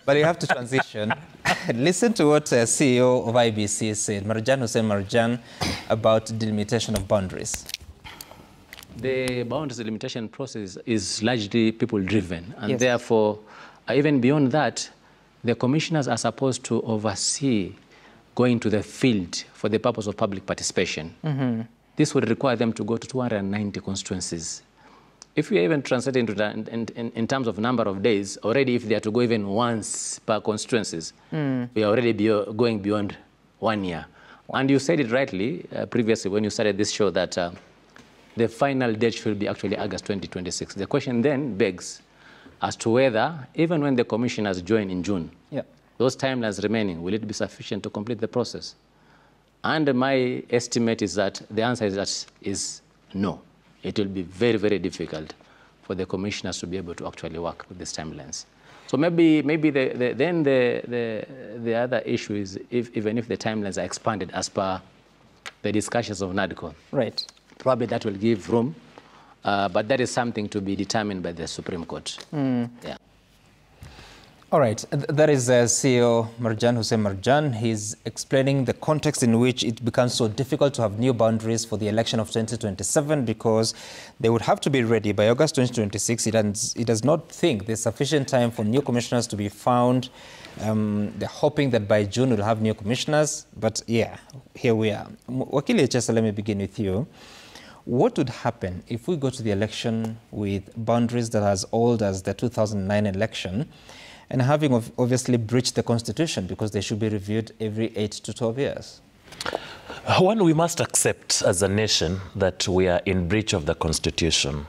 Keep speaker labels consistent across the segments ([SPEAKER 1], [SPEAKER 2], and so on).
[SPEAKER 1] But you have to transition. Listen to what CEO of IEBC said, Marjan Hussein Marjan, about delimitation of boundaries.
[SPEAKER 2] The boundaries delimitation process is largely people-driven, and therefore, even beyond that, the commissioners are supposed to oversee going to the field for the purpose of public participation. This would require them to go to 290 constituencies. If we even translate into that in terms of number of days, already if they are to go even once per constituencies, we are already going beyond 1 year. And you said it rightly previously when you started this show that the final date should be actually August 2026. The question then begs as to whether, even when the commissioners join in June, those timelines remaining, will it be sufficient to complete the process? And my estimate is that the answer is no. It will be very, very difficult for the commissioners to be able to actually work with these timelines. So maybe the other issue is even if the timelines are expanded as per the discussions of NADCO.
[SPEAKER 1] Right.
[SPEAKER 2] Probably that will give room, but that is something to be determined by the Supreme Court. Yeah.
[SPEAKER 1] All right, that is CEO Marjan Hussein Marjan. He's explaining the context in which it becomes so difficult to have new boundaries for the election of 2027 because they would have to be ready by August 2026. It does not think there's sufficient time for new commissioners to be found. They're hoping that by June we'll have new commissioners. But yeah, here we are. Wakili Echesa, let me begin with you. What would happen if we go to the election with boundaries that are as old as the 2009 election and having obviously breached the Constitution because they should be reviewed every 8 to 12 years?
[SPEAKER 3] One, we must accept as a nation that we are in breach of the Constitution.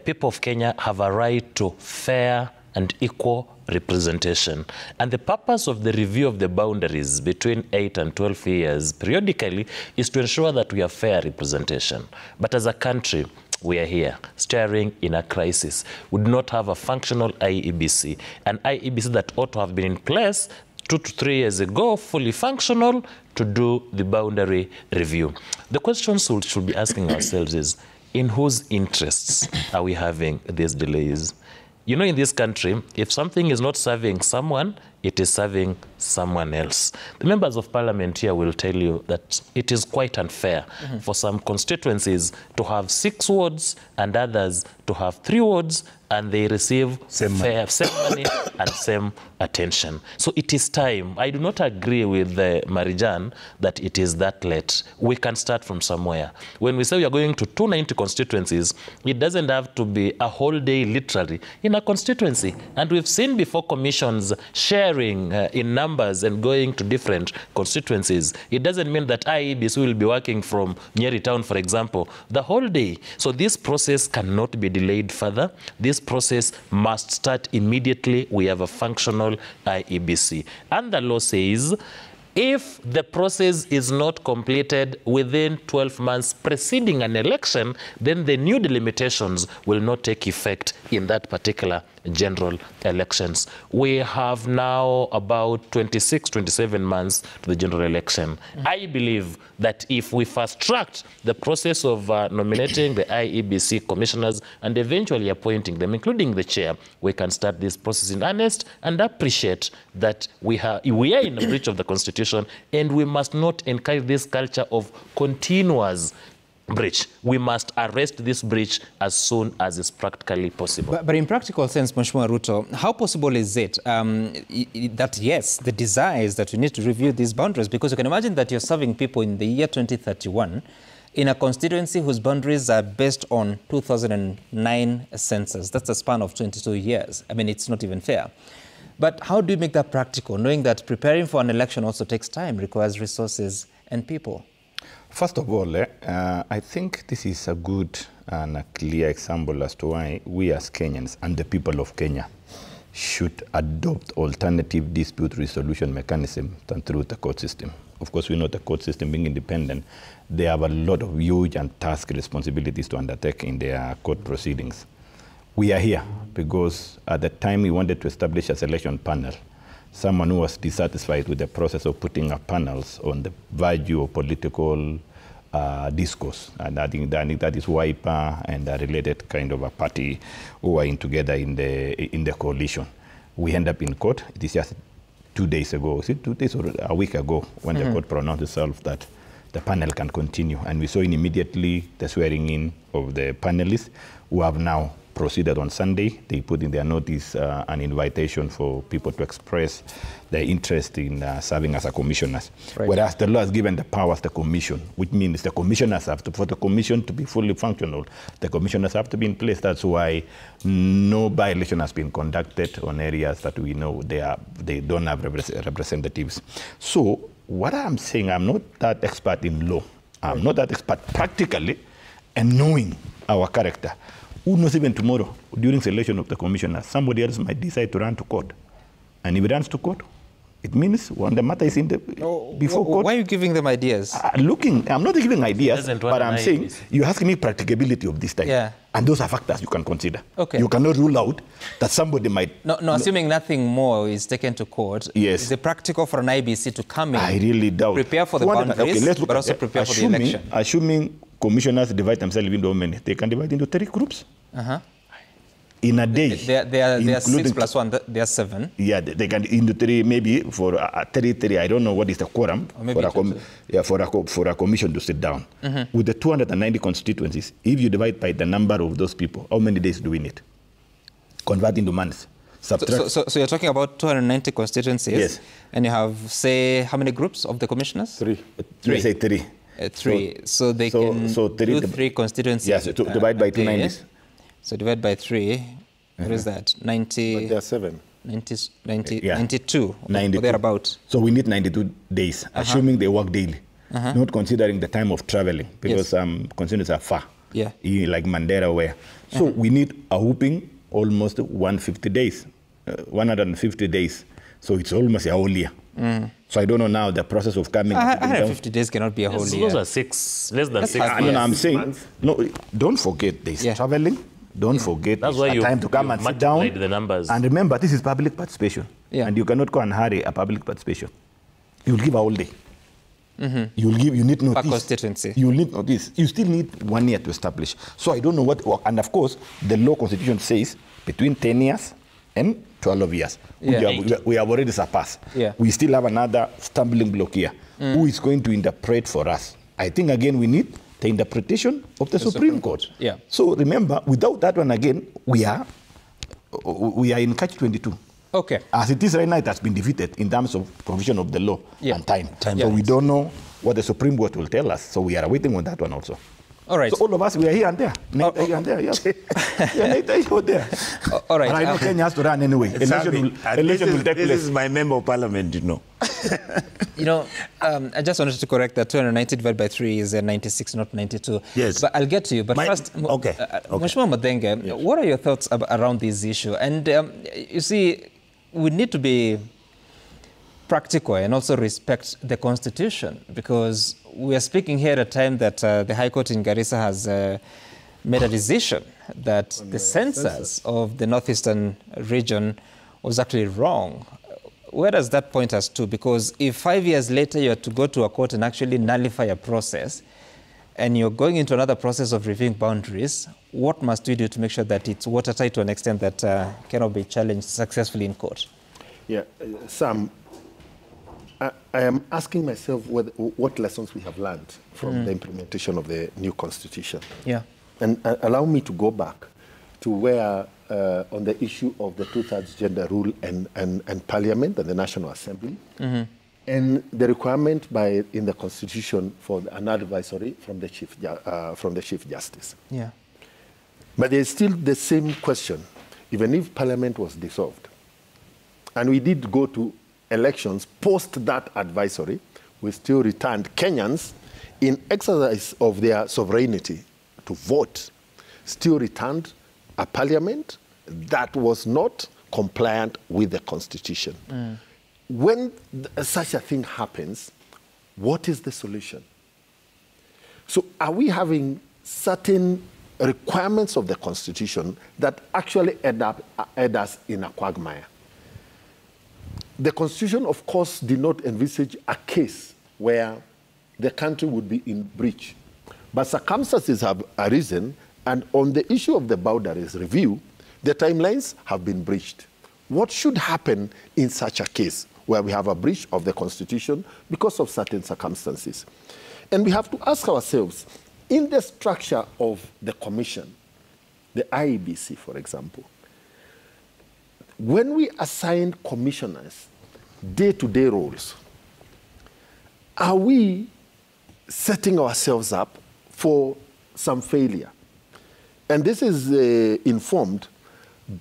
[SPEAKER 3] People of Kenya have a right to fair and equal representation. And the purpose of the review of the boundaries between 8 and 12 years periodically is to ensure that we have fair representation. But as a country, we are here, staring in a crisis. We do not have a functional IEBC, an IEBC that ought to have been in place 2 to 3 years ago, fully functional, to do the boundary review. The questions we should be asking ourselves is, in whose interests are we having these delays? You know, in this country, if something is not serving someone, it is serving someone else. The members of parliament here will tell you that it is quite unfair for some constituencies to have 6 wards and others to have 3 wards, and they receive same money and same attention. So it is time. I do not agree with Marjan that it is that late. We can start from somewhere. When we say we are going to 290 constituencies, it doesn't have to be a whole day literally in a constituency. And we've seen before commissions sharing in numbers and going to different constituencies. It doesn't mean that IEBC will be working from Nyeri town, for example, the whole day. So this process cannot be delayed further. This process must start immediately. We have a functional IEBC. And the law says, if the process is not completed within 12 months preceding an election, then the new delimitations will not take effect in that particular general elections. We have now about 26, 27 months to the general election. I believe that if we fast-tracked the process of nominating the IEBC commissioners and eventually appointing them, including the chair, we can start this process in earnest and appreciate that we are in a breach of the Constitution, and we must not encourage this culture of continuous breach. We must arrest this breach as soon as is practically possible.
[SPEAKER 1] But in practical sense, Mheshimiwa Ruto, how possible is it that, yes, the desire is that we need to review these boundaries? Because you can imagine that you're serving people in the year 2031 in a constituency whose boundaries are based on 2009 census. That's a span of 22 years. I mean, it's not even fair. But how do you make that practical, knowing that preparing for an election also takes time, requires resources and people?
[SPEAKER 4] First of all, I think this is a good and a clear example as to why we as Kenyans and the people of Kenya should adopt alternative dispute resolution mechanism than through the court system. Of course, we know the court system being independent, they have a lot of huge and task responsibilities to undertake in their court proceedings. We are here because at the time we wanted to establish a selection panel, someone who was dissatisfied with the process of putting up panels on the value of political discourse. And I think that is Wiper and a related kind of a party who are in together in the coalition. We end up in court. It is just 2 days ago, is it 2 days or a week ago, when the court pronounced itself that the panel can continue. And we saw immediately the swearing in of the panelists, who have now proceeded on Sunday. They put in their notice an invitation for people to express their interest in serving as a commissioners. Right. Whereas the law has given the powers to the commission, which means the commissioners have to, for the commission to be fully functional, the commissioners have to be in place. That's why no by-election has been conducted on areas that we know they don't have representatives. So what I'm saying, I'm not that expert in law. I'm not that expert practically, and knowing our character. Who knows, even tomorrow, during selection of the commissioners, somebody else might decide to run to court. And if he runs to court, it means when the matter is in the before court.
[SPEAKER 1] Why are you giving them ideas?
[SPEAKER 4] I'm not giving ideas, but I'm saying you're asking me practicability of this type. Yeah. And those are factors you can consider. Okay. You cannot rule out that somebody might... No,
[SPEAKER 1] assuming nothing more is taken to court, yes. Is it practical for an IBC to come in?
[SPEAKER 4] I really doubt.
[SPEAKER 1] Prepare for the boundaries, but also prepare for the election.
[SPEAKER 4] Assuming commissioners divide themselves into how many? They can divide into 3 groups. In a day.
[SPEAKER 1] They are 6 plus 1, they are 7.
[SPEAKER 4] Yeah, they can into 3, maybe for 3, I don't know what is the quorum for a commission to sit down. With the 290 constituencies, if you divide by the number of those people, how many days do we need? Convert into months. Subtract.
[SPEAKER 1] So you're talking about 290 constituencies?
[SPEAKER 4] Yes.
[SPEAKER 1] And you have, say, how many groups of the commissioners?
[SPEAKER 4] 3. Let's say 3.
[SPEAKER 1] 3. So they can do 3 constituencies.
[SPEAKER 4] Yes, to divide by 290.
[SPEAKER 1] So divide by 3, what is that? 90.
[SPEAKER 5] But there are 7.
[SPEAKER 1] 92.
[SPEAKER 4] 92.
[SPEAKER 1] Or thereabout.
[SPEAKER 4] So we need 92 days, assuming they work daily, not considering the time of traveling, because some constituencies are far, like Mandera where. So we need a whooping almost 150 days, 150 days. So it's almost a whole year. So I don't know now the process of coming.
[SPEAKER 1] 150 days cannot be a whole year.
[SPEAKER 3] Those are less than 6 months.
[SPEAKER 4] No, I'm saying, no, don't forget this. Traveling. Don't forget
[SPEAKER 3] that's why
[SPEAKER 4] time to come and sit down.
[SPEAKER 3] The numbers.
[SPEAKER 4] And remember, this is public participation. And you cannot go and hurry a public participation. You will give a whole day. You need notice.
[SPEAKER 1] Per constituency.
[SPEAKER 4] You will need notice. You still need 1 year to establish. So I don't know what, and of course, the law constitution says between 10 years and 12 years. We have already surpassed. We still have another stumbling block here. Who is going to interpret for us? I think, again, we need the interpretation of the Supreme Court. So remember, without that one again, we are in catch-22.
[SPEAKER 1] Okay.
[SPEAKER 4] As it is right now, it has been defeated in terms of provision of the law and time. So we don't know what the Supreme Court will tell us. So we are waiting on that one also.
[SPEAKER 1] All right.
[SPEAKER 4] So all of us, we are here and there. Here and there, yes. Neither here or there.
[SPEAKER 1] All right.
[SPEAKER 4] But I know Kenya has to run anyway. Election will take place.
[SPEAKER 5] This is my member of parliament, you know.
[SPEAKER 1] I just wanted to correct that 290 divided by 3 is 96, not 92.
[SPEAKER 5] Yes.
[SPEAKER 1] But I'll get to you. But first, Mheshimiwa Mathenge, what are your thoughts around this issue? And you see, we need to be practical and also respect the Constitution, because we are speaking here at a time that the High Court in Garissa has made a decision that the census of the northeastern region was actually wrong. Where does that point us to? Because if 5 years later you have to go to a court and actually nullify a process, and you're going into another process of reviewing boundaries, what must we do to make sure that it's watertight to an extent that cannot be challenged successfully in court?
[SPEAKER 5] Yeah, Sam, I am asking myself what lessons we have learned from the implementation of the new constitution. And allow me to go back to where, on the issue of the 2/3 gender rule and Parliament and the National Assembly, and the requirement in the Constitution for an advisory from the Chief Justice. But there's still the same question, even if Parliament was dissolved, and we did go to elections post that advisory, we still returned Kenyans in exercise of their sovereignty to vote, still returned a parliament that was not compliant with the Constitution. When such a thing happens, what is the solution? So are we having certain requirements of the Constitution that actually add us in a quagmire? The Constitution, of course, did not envisage a case where the country would be in breach. But circumstances have arisen, and on the issue of the boundaries review, the timelines have been breached. what should happen in such a case where we have a breach of the Constitution because of certain circumstances. And we have to ask ourselves, in the structure of the Commission, the IEBC, for example, when we assign commissioners day-to-day roles, are we setting ourselves up for some failure? And this is informed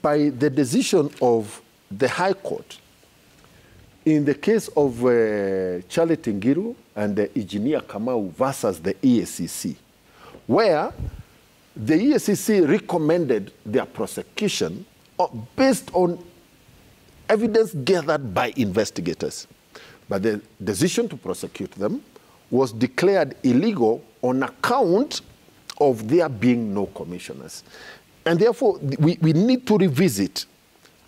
[SPEAKER 5] by the decision of the High Court in the case of Charlotte Ngilu and Engineer Kamau versus the EACC, where the EACC recommended their prosecution based on evidence gathered by investigators. But the decision to prosecute them was declared illegal on account of there being no commissioners. And therefore, we need to revisit,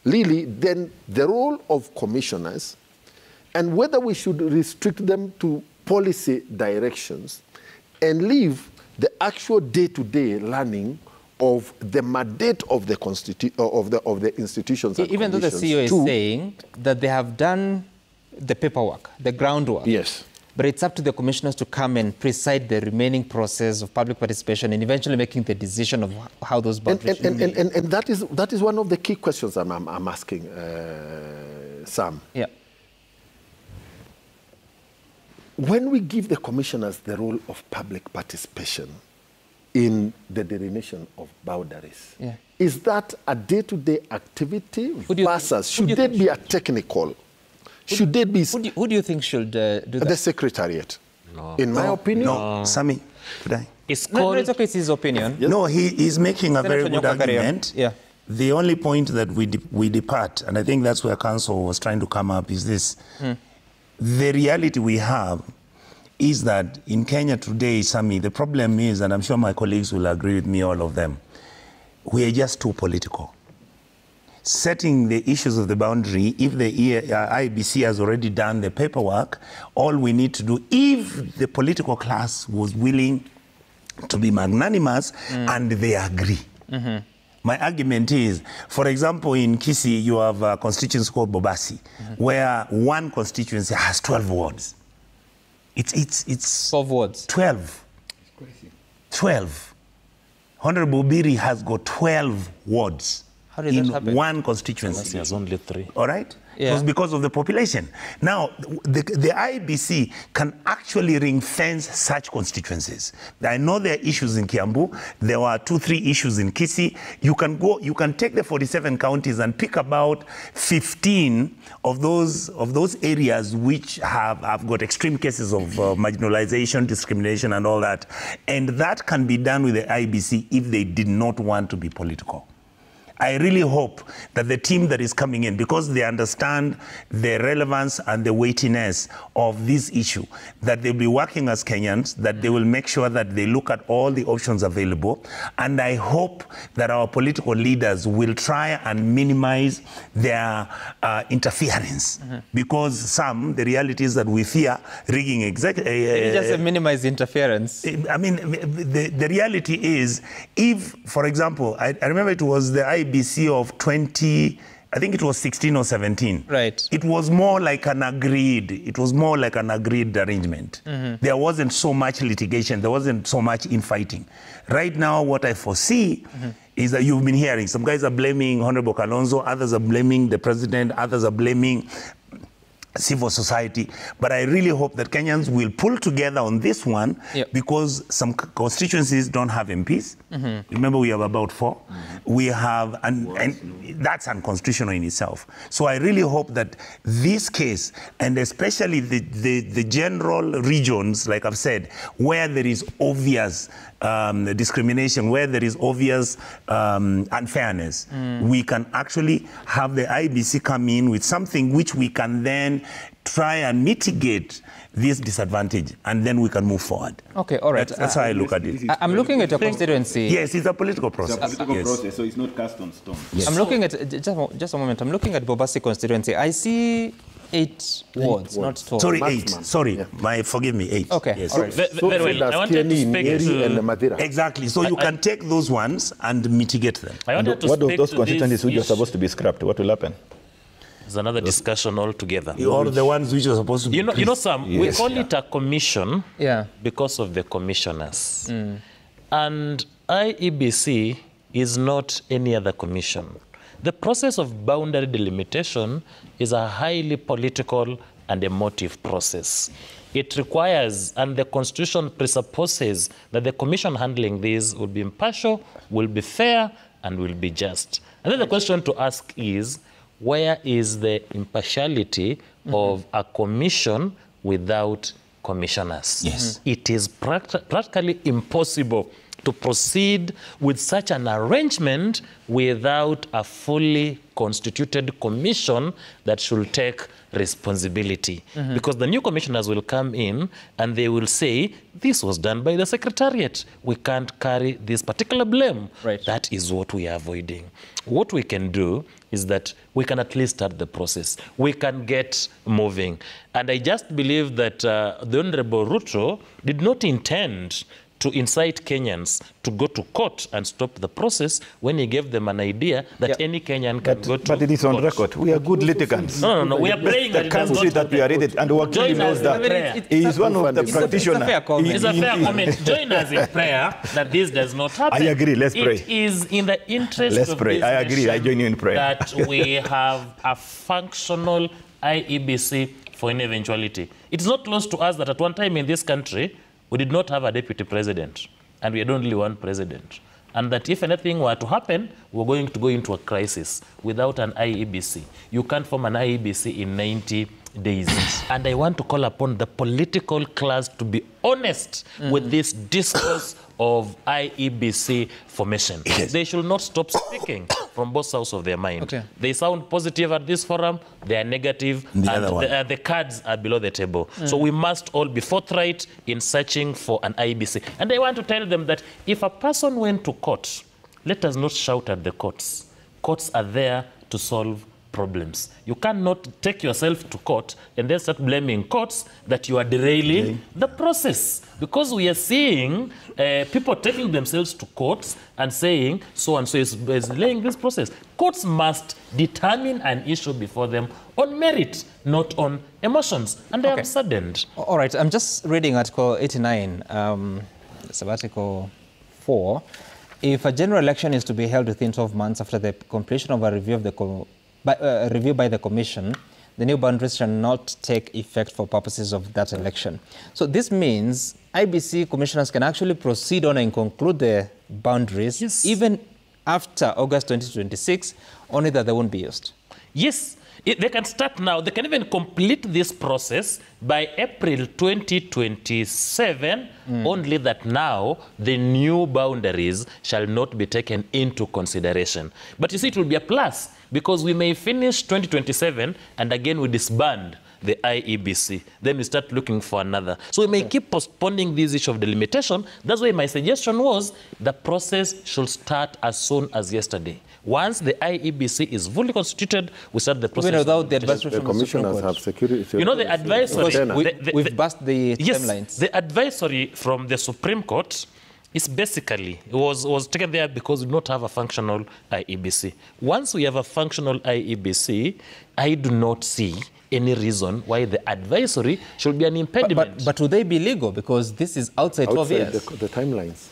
[SPEAKER 5] really, then the role of commissioners and whether we should restrict them to policy directions and leave the actual day-to-day learning of the mandate of the of the institutions.
[SPEAKER 1] Even though the CEO is saying that they have done the paperwork, the groundwork.
[SPEAKER 5] Yes.
[SPEAKER 1] But it's up to the commissioners to come and preside the remaining process of public participation and eventually making the decision of how those boundaries should be.
[SPEAKER 5] And that is one of the key questions I'm asking, Sam.
[SPEAKER 1] Yeah.
[SPEAKER 5] When we give the commissioners the role of public participation in the delineation of boundaries, is that a day-to-day activity versus should there be a technical? Should there be...
[SPEAKER 1] Who do you think should do that?
[SPEAKER 5] The Secretariat. No. In my opinion...
[SPEAKER 6] No, Sammy, could I?
[SPEAKER 1] It's called... No, it's okay, it's his opinion.
[SPEAKER 6] Yes. No, he's making a very good argument.
[SPEAKER 1] Yeah.
[SPEAKER 6] The only point that we depart, and I think that's where Council was trying to come up, is this. The reality we have is that in Kenya today, Sammy, the problem is, and I'm sure my colleagues will agree with me, all of them, we are just too political. Setting the issues of the boundary, if the IEBC has already done the paperwork, all we need to do, if the political class was willing to be magnanimous and they agree. My argument is, for example, in Kisii, you have a constituency called Bobasi, where one constituency has 12 wards. It's
[SPEAKER 1] 12 wards.
[SPEAKER 6] 12. It's crazy. 12. Honorable Biri has got 12 wards.
[SPEAKER 1] How did that happen?
[SPEAKER 6] In one constituency.
[SPEAKER 3] He has only 3.
[SPEAKER 6] All right?
[SPEAKER 1] Yeah.
[SPEAKER 6] It was because of the population. Now, the IEBC can actually ring-fence such constituencies. I know there are issues in Kiambu. There were 2-3 issues in Kisii. You can take the 47 counties and pick about 15 of those areas which have got extreme cases of marginalization, discrimination, and all that. And that can be done with the IEBC if they did not want to be political. I really hope that the team that is coming in, because they understand the relevance and the weightiness of this issue, that they'll be working as Kenyans, that they will make sure that they look at all the options available. And I hope that our political leaders will try and minimize their interference. Because the reality is that we fear rigging
[SPEAKER 1] just minimize interference.
[SPEAKER 6] I mean, the reality is, if, for example, I remember it was the IEBC of 20, I think it was 16 or 17.
[SPEAKER 1] Right.
[SPEAKER 6] It was more like an agreed arrangement. There wasn't so much litigation. There wasn't so much infighting. Right now, what I foresee is that you've been hearing, some guys are blaming Honorable Kalonzo, others are blaming the president, others are blaming civil society, but I really hope that Kenyans will pull together on this one because some constituencies don't have MPs. Remember, we have about 4. We have, and that's unconstitutional in itself. So I really hope that this case, and especially the general regions, like I've said, where there is obvious discrimination, where there is obvious unfairness, we can actually have the IEBC come in with something which we can then try and mitigate this disadvantage, and then we can move forward.
[SPEAKER 1] Okay, all right.
[SPEAKER 6] That's how I look at it.
[SPEAKER 1] I'm looking at a constituency.
[SPEAKER 6] Yes, it's a political process.
[SPEAKER 4] It's a political process, so it's not cast on stone.
[SPEAKER 1] Yes. I'm looking at, just a moment, I'm looking at Bobasi constituency. I see 8 wards, not 12.
[SPEAKER 6] Sorry, 8. Sorry, forgive me, 8.
[SPEAKER 1] Okay,
[SPEAKER 6] yes.
[SPEAKER 1] all right.
[SPEAKER 3] Very well. I wanted to speak to...
[SPEAKER 6] Exactly, so you can take those ones and mitigate them.
[SPEAKER 3] I wanted to
[SPEAKER 4] what of
[SPEAKER 3] speak
[SPEAKER 4] those
[SPEAKER 3] to
[SPEAKER 4] constituencies which are supposed to be scrapped? What will happen?
[SPEAKER 3] is another discussion altogether.
[SPEAKER 6] Or the ones which are supposed to be...
[SPEAKER 3] You know, Sam,
[SPEAKER 4] yes,
[SPEAKER 3] we call it a commission because of the commissioners. And IEBC is not any other commission. The process of boundary delimitation is a highly political and emotive process. It requires, and the Constitution presupposes, that the commission handling this will be impartial, will be fair, and will be just. And then the question to ask is, where is the impartiality of a commission without commissioners?
[SPEAKER 6] Yes.
[SPEAKER 3] It is practically impossible to proceed with such an arrangement without a fully constituted commission that should take responsibility. Because the new commissioners will come in and they will say, this was done by the Secretariat. We can't carry this particular blame.
[SPEAKER 1] Right.
[SPEAKER 3] That is what we are avoiding. What we can do is that we can at least start the process. We can get moving. And I just believe that the Honorable Ruto did not intend to incite Kenyans to go to court and stop the process when he gave them an idea that any Kenyan can go to court.
[SPEAKER 4] But it is on record. We are good litigants.
[SPEAKER 3] No. We are praying that
[SPEAKER 4] the
[SPEAKER 3] it does
[SPEAKER 4] country
[SPEAKER 3] not
[SPEAKER 4] that we are in, and Wakili knows that. He is one of the practitioners.
[SPEAKER 3] It's a fair comment. Join us in prayer that this does not happen.
[SPEAKER 4] I agree. Let's pray.
[SPEAKER 3] It is in the interest of
[SPEAKER 4] pray.
[SPEAKER 3] this
[SPEAKER 4] I agree. I join you in prayer.
[SPEAKER 3] that we have a functional IEBC for any eventuality. It's not lost to us that at one time in this country, we did not have a deputy president, and we had only one president. And that if anything were to happen, we're going to go into a crisis without an IEBC. You can't form an IEBC in 90 days. And I want to call upon the political class to be honest with this discourse of IEBC formation.
[SPEAKER 6] Yes.
[SPEAKER 3] They should not stop speaking from both sides of their mind.
[SPEAKER 1] Okay.
[SPEAKER 3] They sound positive at this forum, they are negative, and the cards are below the table. So we must all be forthright in searching for an IEBC. And I want to tell them that if a person went to court, let us not shout at the courts. Courts are there to solve problems. You cannot take yourself to court and then start blaming courts that you are derailing the process. Because we are seeing people taking themselves to courts and saying so-and-so is delaying this process. Courts must determine an issue before them on merit, not on emotions. And I am saddened.
[SPEAKER 1] All right, I'm just reading Article 89, Article 4. If a general election is to be held within 12 months after the completion of a review of the review by the Commission, the new boundaries shall not take effect for purposes of that election. So this means IBC commissioners can actually proceed on and conclude the boundaries even after August 2026, only that they won't be used.
[SPEAKER 3] Yes. They can start now. They can even complete this process by April 2027, only that now the new boundaries shall not be taken into consideration. But you see, it will be a plus, because we may finish 2027 and again we disband the IEBC. Then we start looking for another. So we may keep postponing this issue of delimitation. That's why my suggestion was the process should start as soon as yesterday. Once the IEBC is fully constituted, we start the process.
[SPEAKER 1] Even without the advisory from the
[SPEAKER 5] commissioners have security.
[SPEAKER 3] You know, the advisory...
[SPEAKER 1] We've passed the
[SPEAKER 3] yes,
[SPEAKER 1] timelines.
[SPEAKER 3] The advisory from the Supreme Court is basically, was taken there because we do not have a functional IEBC. Once we have a functional IEBC, I do not see any reason why the advisory should be an impediment.
[SPEAKER 1] But would they be legal? Because this is outside 12 years.
[SPEAKER 5] The timelines.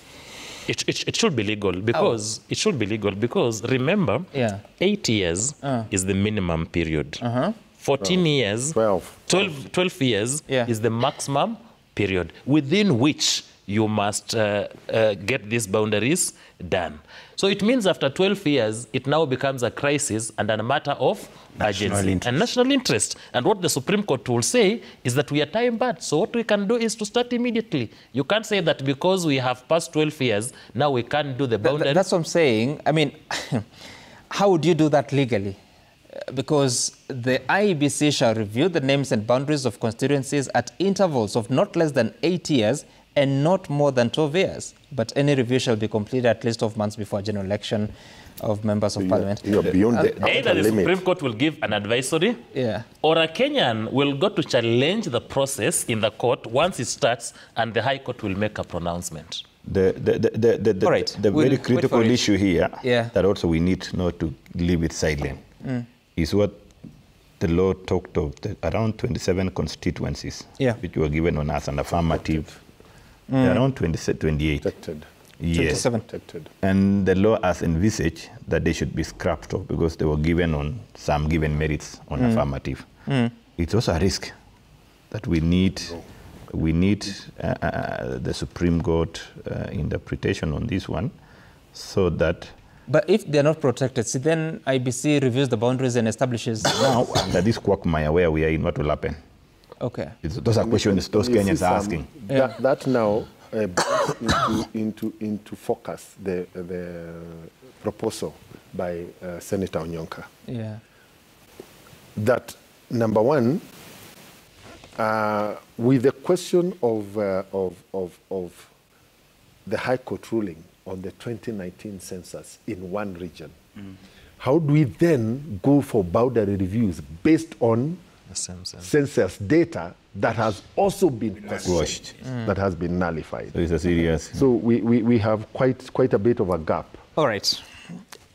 [SPEAKER 3] It should be legal because it should be legal because remember, 8 years is the minimum period. 14 years, 12 years is the maximum period within which you must get these boundaries done. So it means after 12 years, it now becomes a crisis and a matter of urgency and national interest. And what the Supreme Court will say is that we are time-bound. So what we can do is to start immediately. You can't say that because we have passed 12 years, now we can't do the boundaries.
[SPEAKER 1] That's what I'm saying. I mean, how would you do that legally? Because the IEBC shall review the names and boundaries of constituencies at intervals of not less than 8 years and not more than 12 years. But any review shall be completed at least 12 months before a general election of members of parliament.
[SPEAKER 5] You're beyond the
[SPEAKER 3] either the
[SPEAKER 5] limit.
[SPEAKER 3] Supreme Court will give an advisory, or a Kenyan will go to challenge the process in the court once it starts, and the High Court will make a pronouncement.
[SPEAKER 4] The very critical issue here that also we need not to leave it silent is what the law talked of around 27 constituencies, which were given on us an affirmative. Around 28.
[SPEAKER 5] Protected.
[SPEAKER 4] Yes.
[SPEAKER 5] 27.
[SPEAKER 4] And the law has envisaged that they should be scrapped off because they were given on some given merits on affirmative. It's also a risk that we need the Supreme Court interpretation on this one, so that.
[SPEAKER 1] But if they're not protected, see, then IBC reviews the boundaries and establishes.
[SPEAKER 4] Now, under this quagmire where we are in, what will happen?
[SPEAKER 1] Okay.
[SPEAKER 4] Those are questions those Kenyans are asking.
[SPEAKER 5] That now brings into focus the proposal by Senator Onyonka.
[SPEAKER 1] Yeah.
[SPEAKER 5] That number one, with the question of the High Court ruling on the 2019 census in one region, how do we then go for boundary reviews based on census data that has also been washed, that has been nullified?
[SPEAKER 4] So it's a serious.
[SPEAKER 5] So we have quite a bit of a gap.
[SPEAKER 1] All right.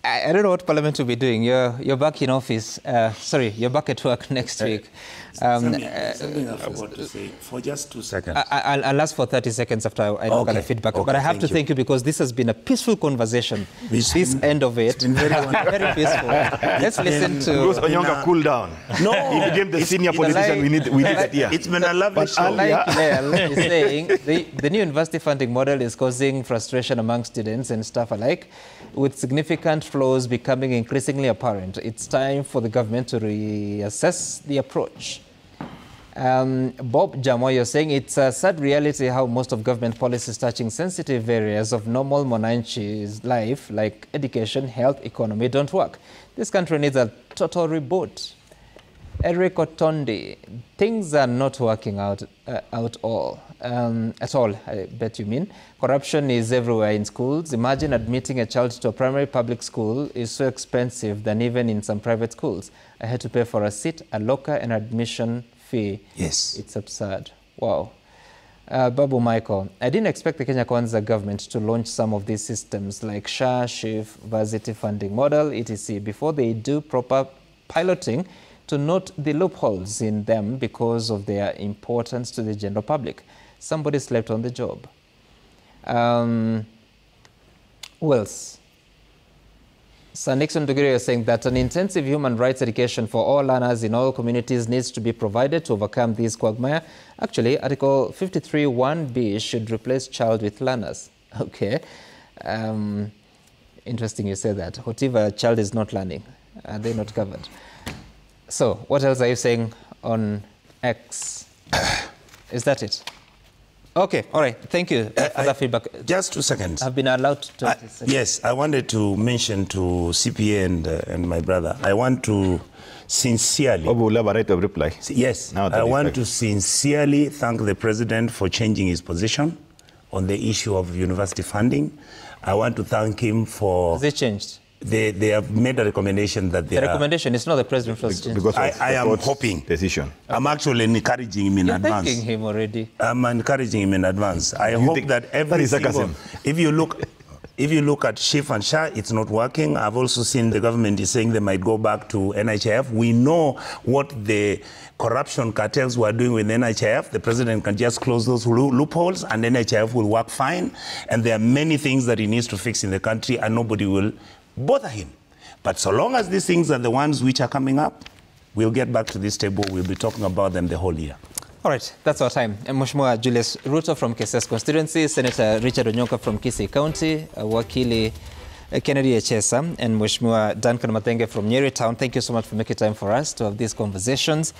[SPEAKER 1] I don't know what Parliament will be doing. You're back in office. Sorry, you're back at work next week.
[SPEAKER 6] Something I forgot to say for just 2 seconds.
[SPEAKER 1] I'll ask for 30 seconds after I look at the feedback.
[SPEAKER 6] Okay,
[SPEAKER 1] but I have to thank you because this has been a peaceful conversation. This end of it.
[SPEAKER 6] It's been very
[SPEAKER 1] peaceful. Let's listen to.
[SPEAKER 4] Because Onyonka cool down.
[SPEAKER 6] No.
[SPEAKER 4] He became the senior politician we need it here.
[SPEAKER 6] It's been a lovely show.
[SPEAKER 1] Like Nell is saying, the new university funding model is causing frustration among students and staff alike, with significant flaws becoming increasingly apparent. It's time for the government to reassess the approach. Bob Jamoyo saying it's a sad reality how most of government policies touching sensitive areas of normal Monanchi's life, like education, health, economy, don't work. This country needs a total reboot. Eric Otondi, things are not working out at all, I bet you mean. Corruption is everywhere in schools. Imagine admitting a child to a primary public school is so expensive than even in some private schools. I had to pay for a seat, a locker, and admission fee.
[SPEAKER 6] Yes.
[SPEAKER 1] It's absurd. Wow. Babu Michael, I didn't expect the Kenya Kwanza government to launch some of these systems like SHA, SHIF, varsity funding model, etc. before they do proper piloting to note the loopholes in them because of their importance to the general public. Somebody slept on the job. Who else? Sir Nixon Dugiri is saying that an intensive human rights education for all learners in all communities needs to be provided to overcome this quagmire. Actually, Article 53(1)(b) should replace child with learners. Okay. Interesting you say that. Whatever a child is not learning, are they not covered? So, what else are you saying on X? Is that it? Okay, all right. Thank you for that feedback.
[SPEAKER 6] Just 2 seconds.
[SPEAKER 1] I've been allowed 20 seconds.
[SPEAKER 6] Yes, I wanted to mention to CPA and my brother, I want to sincerely...
[SPEAKER 4] We'll have a right of reply.
[SPEAKER 6] Yes, I want to sincerely thank the President for changing his position on the issue of university funding. I want to thank him for...
[SPEAKER 1] Has it changed?
[SPEAKER 6] They have made a recommendation that they
[SPEAKER 1] The recommendation is not the president first.
[SPEAKER 4] Because
[SPEAKER 6] I am hoping.
[SPEAKER 4] Decision.
[SPEAKER 6] I'm actually encouraging him in advance.
[SPEAKER 1] You're thanking him already.
[SPEAKER 6] I'm encouraging him in advance. I hope that every single... If you look at SHIF and SHA, it's not working. I've also seen the government is saying they might go back to NHIF. We know what the corruption cartels were doing with NHIF. The president can just close those loopholes and NHIF will work fine. And there are many things that he needs to fix in the country and nobody will bother him. But so long as these things are the ones which are coming up, we'll get back to this table. We'll be talking about them the whole year.
[SPEAKER 1] All right, that's our time. Mheshimiwa Julius Ruto from KSS constituency, Senator Richard Onyonka from Kisii County, Wakili Kennedy Echesa, and Mheshimiwa Duncan Mathenge from Nyeri Town. Thank you so much for making time for us to have these conversations.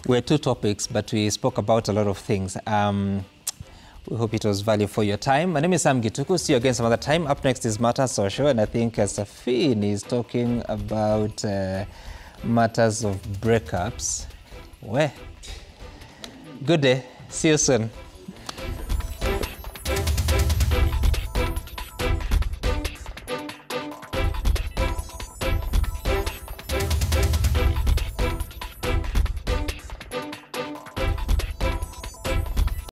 [SPEAKER 1] We had 2 topics, but we spoke about a lot of things. We hope it was value for your time. My name is Sam Gituku. See you again some other time. Up next is Matters Social, and I think Safin is talking about matters of breakups. Well, good day. See you soon.